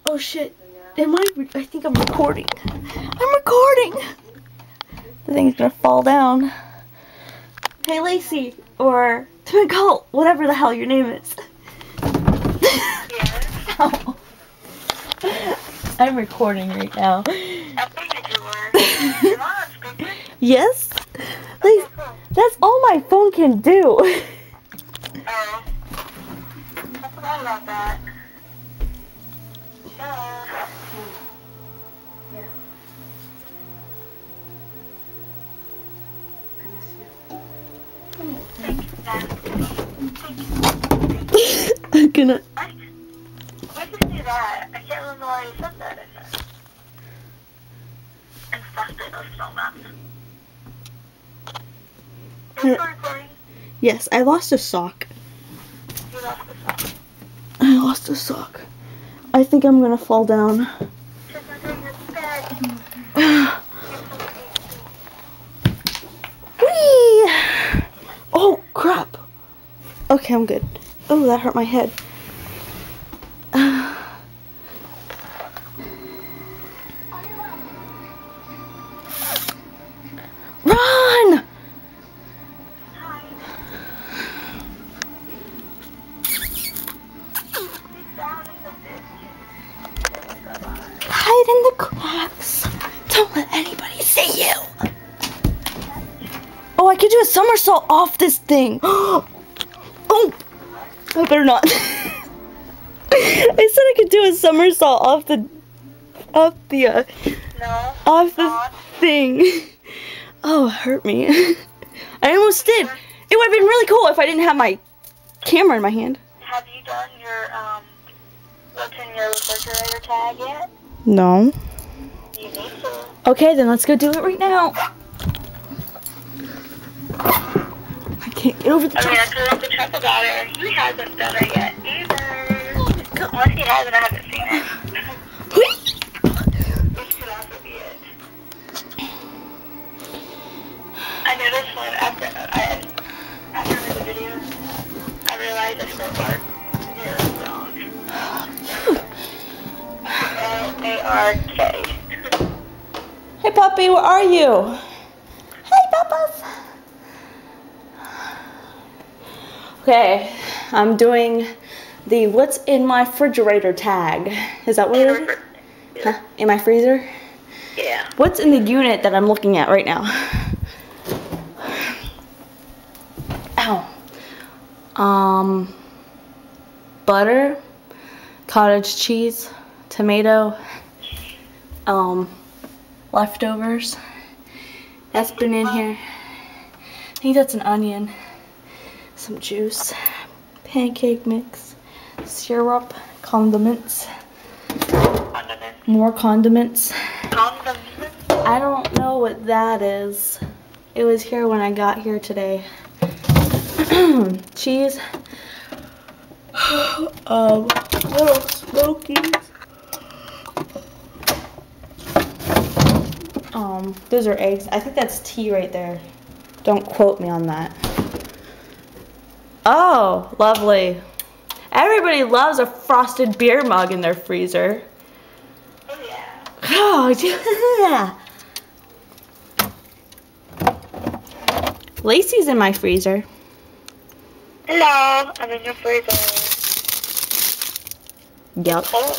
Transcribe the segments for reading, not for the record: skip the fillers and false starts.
Oh shit. I think I'm recording. I'm recording! The thing's gonna fall down. Hey Lacey, or Twincult, whatever the hell your name is. Ow. I'm recording right now. I figured you were. You're on speaker? Yes? Lacey, that's all my phone can do. Oh. I forgot about that. Yes. I'm gonna... What? Why did you do that? I can't remember why you said that. And stuffed it a snowman. Are you recording? Yes, I lost a sock. You lost the sock. I lost a sock. I think I'm gonna fall down. Just under your bed. Whee! Oh, crap. Okay, I'm good. Oh, that hurt my head. Run! Hide in the cracks. Don't let anybody see you. Oh, I could do a somersault off this thing. Oh, I better not. I said I could do a somersault off the thing. Oh, it hurt me. I almost did. It would have been really cool if I didn't have my camera in my hand. Have you done your, what's in your refrigerator tag yet? No. You need to. Okay, then let's go do it right now. I can't get over the I mean, I told the truck about it, and he hasn't done it yet either. Unless he hasn't, I haven't seen it. This could also be it. I noticed when after the video, I realized I spelled Mark wrong. L-A-R-K. Hey puppy, where are you? Hey Papas. Okay, I'm doing the what's in my refrigerator tag. Is that what it is? Huh? In my freezer? Yeah. What's in the unit that I'm looking at right now? Ow. Butter, cottage cheese, tomato, leftovers. That's been in here. I think that's an onion. Some juice, pancake mix, syrup, condiments, more condiments. I don't know what that is. It was here when I got here today. Cheese, little smokies. Those are eggs. I think that's tea right there. Don't quote me on that. Oh, lovely. Everybody loves a frosted beer mug in their freezer. Oh, yeah. Oh, yeah. Lacey's in my freezer. Hello, I'm in your freezer. Yep. Oh.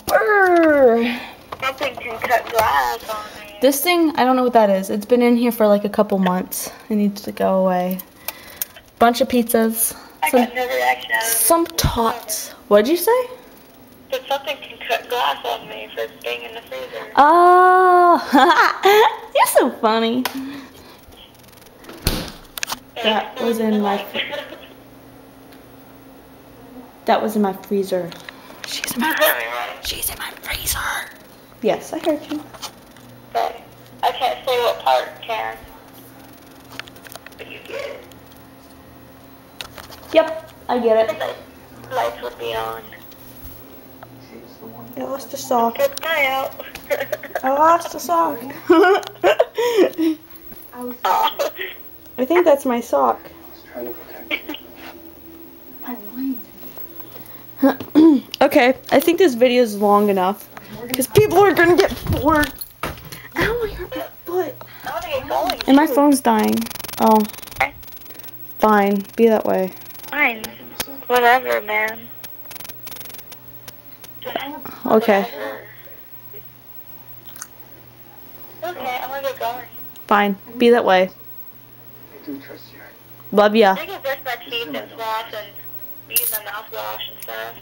Brr. Something can cut glass on me. This thing, I don't know what that is. It's been in here for like a couple months. It needs to go away. Bunch of pizzas. I got no reaction out of it. Some tots. What'd you say? But something can cut glass on me for being in the freezer. Oh, you're so funny. That was in my freezer. She's in my freezer. Yes, I heard you. Okay. I can't say what part, Karen. But you get it. Yep, I get it. The lights would be on. I lost a sock. Good night out. I lost a sock. I think that's my sock. Okay, I think this video is long enough. Because people are gonna get bored. Ow, I hurt my foot. I want to get going. And my phone's dying. Oh. Fine, be that way. Fine. Whatever, man. Okay. Okay, I'm gonna get going. Fine, be that way. Love ya. I can brush my teeth and floss and use my mouthwash and stuff.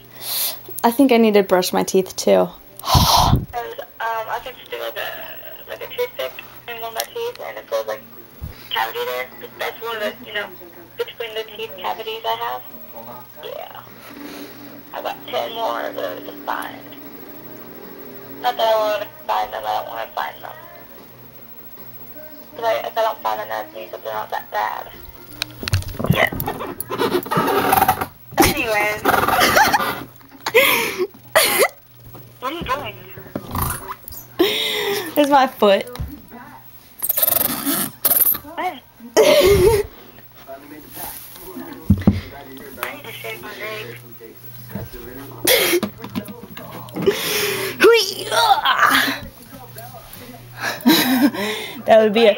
I think I need to brush my teeth too. I can just do like a toothpick in one of my teeth, and if there's like cavity there, that's one of the, between the teeth cavities I have. Yeah. I got 10 more of those to find. Not that I want to find them, I don't want to find them. Because if I don't find them, that means that they're not that bad. Yeah. Anyways. What are you doing? It's my foot. What? I need to shave my legs. That would be a...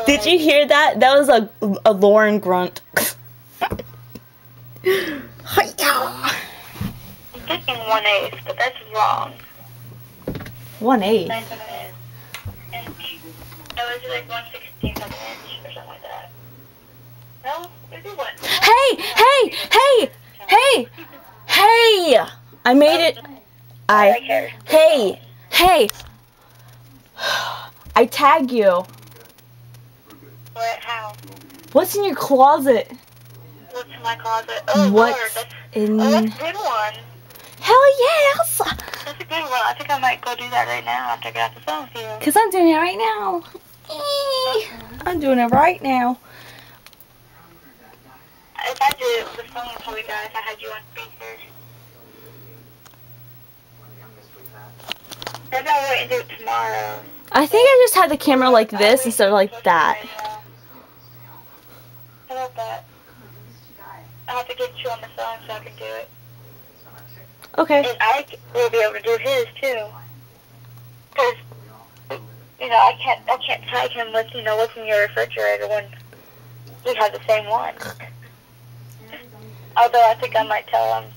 Did you hear that? That was a Lauren grunt. I'm thinking 1/8, but that's wrong. 1/8. Nice of an inch. No, is it like 1/16 of an inch or something like that? No, maybe what? Hey! I made it. Hey! I tag you. What? How? What's in your closet? What's in my closet? Oh, What's Lord, that's in... a good one. Hell yes! That's a good one. I think I might go do that right now after I get off the phone with you. Because I'm doing it right now. I'm doing it right now. If I did it, the phone would probably die if I had you on speaker. Maybe I'll wait and do it tomorrow. I think I just had the camera like this instead of like that. How about that? I have to get you on the phone so I can do it. Okay. And I will be able to do his too. Because, I can't tag him with, what's in your refrigerator when we have the same one. Although I think I might tell him,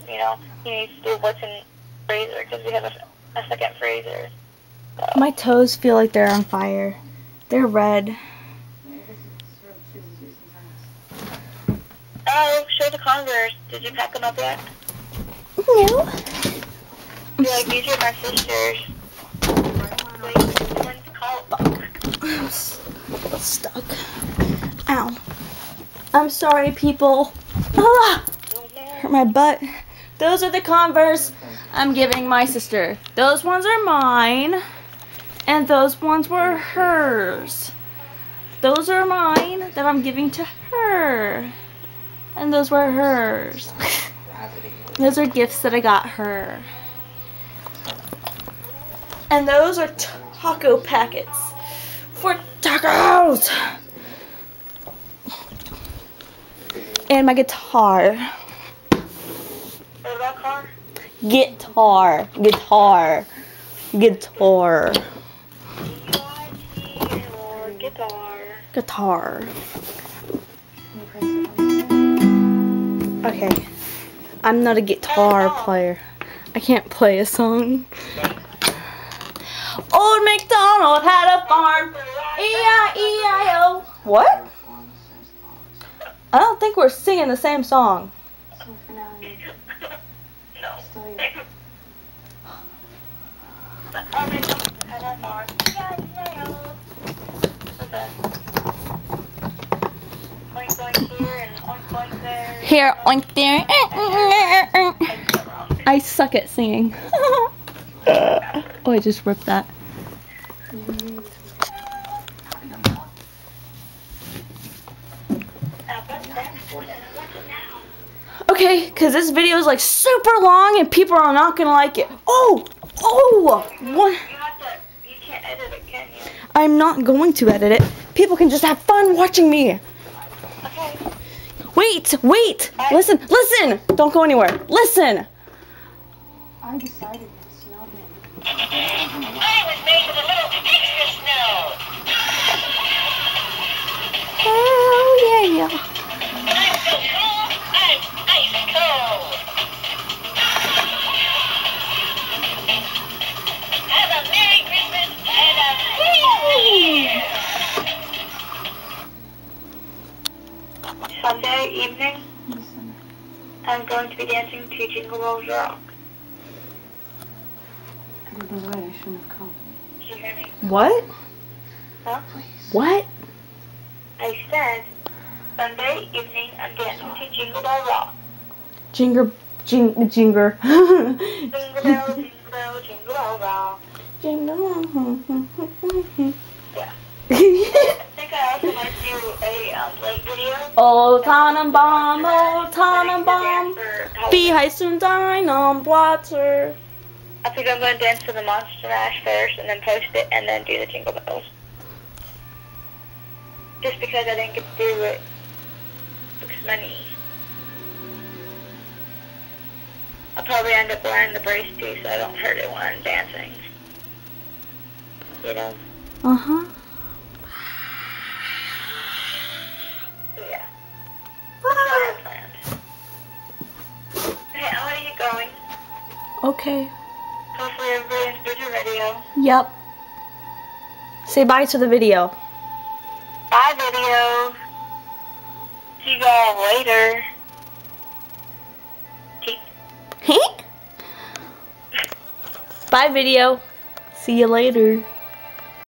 he needs to do what's in the freezer because we have a second freezer. So. My toes feel like they're on fire. They're red. Oh, show the Converse. Did you pack them up yet? No. These are my sisters. I'm stuck. Ow. I'm sorry, people. Ah! Hurt my butt. Those are the Converse I'm giving my sister. Those ones are mine. And those ones were hers. Those are mine that I'm giving to her. And those were hers. Those are gifts that I got her. And those are taco packets for tacos. And my guitar. What about car? Guitar. Okay. I'm not a guitar player. I can't play a song. Old MacDonald had a farm. E-I-E-I-O. What? I don't think we're singing the same song. Here, oink there. I suck at singing. Oh, I just ripped that. Okay, because this video is like super long and people are not going to like it. Oh! What? You can't edit it, can you? I'm not going to edit it. People can just have fun watching me. Okay. Wait! Listen! Don't go anywhere. Listen! I decided to snow him. I was made with a little extra snow. Oh yeah. I'm so cool, I'm ice cold. Have a Merry Christmas and a Happy New Year. Sunday evening, I'm going to be dancing to Jingle Bells Rock. By the way, I shouldn't have come. Did you hear me? What? Huh? What? I said, Sunday evening, I'm dancing to Jingle Bell Rock. Jinger. Jingle bell, jingle bell, jingle bell rock. Jingle. Yeah. I think I also might do a late video. Oh, Tannenbaum, oh, Tannenbaum. Wie heißt du deinem Blatter? I think I'm going to dance to the Monster Mash first and then post it and then do the Jingle Bells. Just because I didn't get to do it because of my knee. I'll probably end up wearing the brace too so I don't hurt it when I'm dancing. You know? Uh-huh. So yeah. That's what I have planned. Okay, I'm gonna get going. Okay. Hopefully everybody enjoyed your video. Yep. Say bye to the video. Bye video. See you all later. Bye video. See you later.